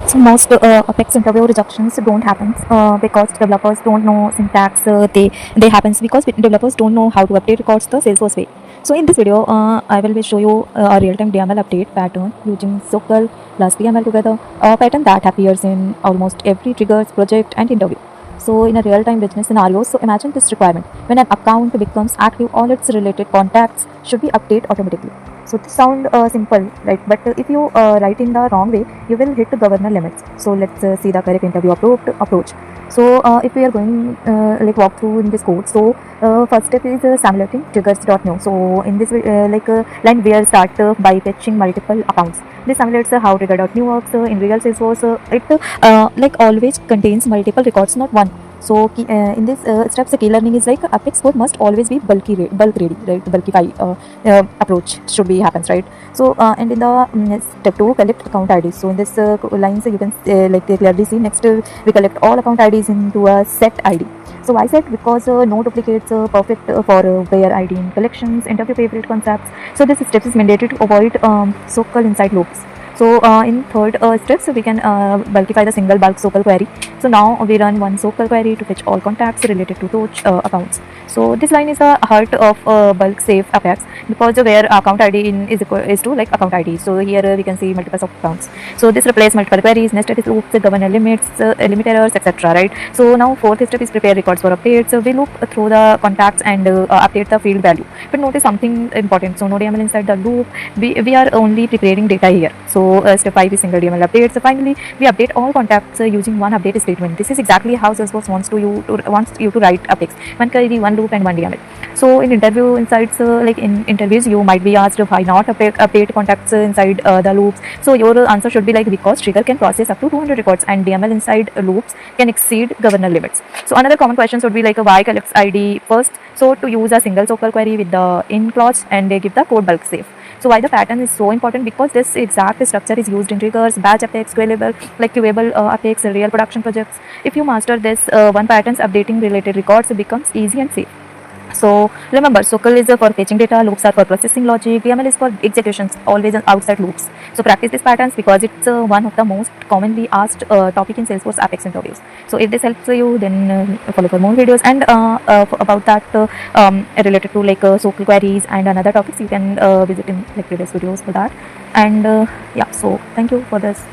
So most Apex interview rejections don't happen because developers don't know syntax. They happens because developers don't know how to update records the Salesforce way. So in this video, I will show you a real-time DML update pattern using SOQL plus DML together, a pattern that appears in almost every triggers, project, and interview. So in a real-time business scenario, so imagine this requirement: when an account becomes active, all its related contacts should be updated automatically. So this sound simple, right? But if you write in the wrong way, you will hit the governor limits. So let's see the correct interview approach. So if we are going walk through in this code, so first step is simulating triggers.new. So in this line we are start by fetching multiple accounts. This simulates how trigger.new works in real Salesforce. It always contains multiple records, not one. So in this steps, the key learning is like Apex code must always be bulk ready, right? Bulkify approach should be happens, right? So and in the step 2, collect account IDs. So in this lines you can clearly see next we collect all account IDs into a set ID. So why set? Because no duplicates perfect for where ID in collections, interview favorite concepts. So this step is mandatory to avoid SOQL inside loops. So in third step, so we can bulkify the single bulk SOQL query. So now we run one SOQL query to fetch all contacts related to those accounts. So this line is the heart of bulk save Apex, because where account ID is to like account ID. So here we can see multiple of accounts. So this replaces multiple queries, nested loops, governor limits, limit errors, etc. Right. So now fourth step is prepare records for updates. So we loop through the contacts and update the field value. But notice something important. So no DML inside the loop. We are only preparing data here. So step 5 is single DML update. So finally, we update all contacts using one update statement. This is exactly how Salesforce wants you to write Apex: one query, one loop, and one DML. So in interview insights, like in interviews, you might be asked why not update contacts inside the loops. So your answer should be like, because trigger can process up to 200 records and DML inside loops can exceed governor limits. So another common question would be like, why collects ID first? So to use a single SOQL query with the in clause and they give the code bulk save. So why the pattern is so important? Because this exact structure is used in triggers, batch Apex, queuable Apex, real production projects. If you master this one pattern, updating related records becomes easy and safe. So remember, SOQL is for fetching data, loops are for processing logic, DML is for executions, always outside loops. So practice these patterns because it's one of the most commonly asked topic in Salesforce Apex interviews. So if this helps you, then follow for more videos and about that related to SOQL queries and another topics, you can visit in previous videos for that. And yeah, so thank you for this.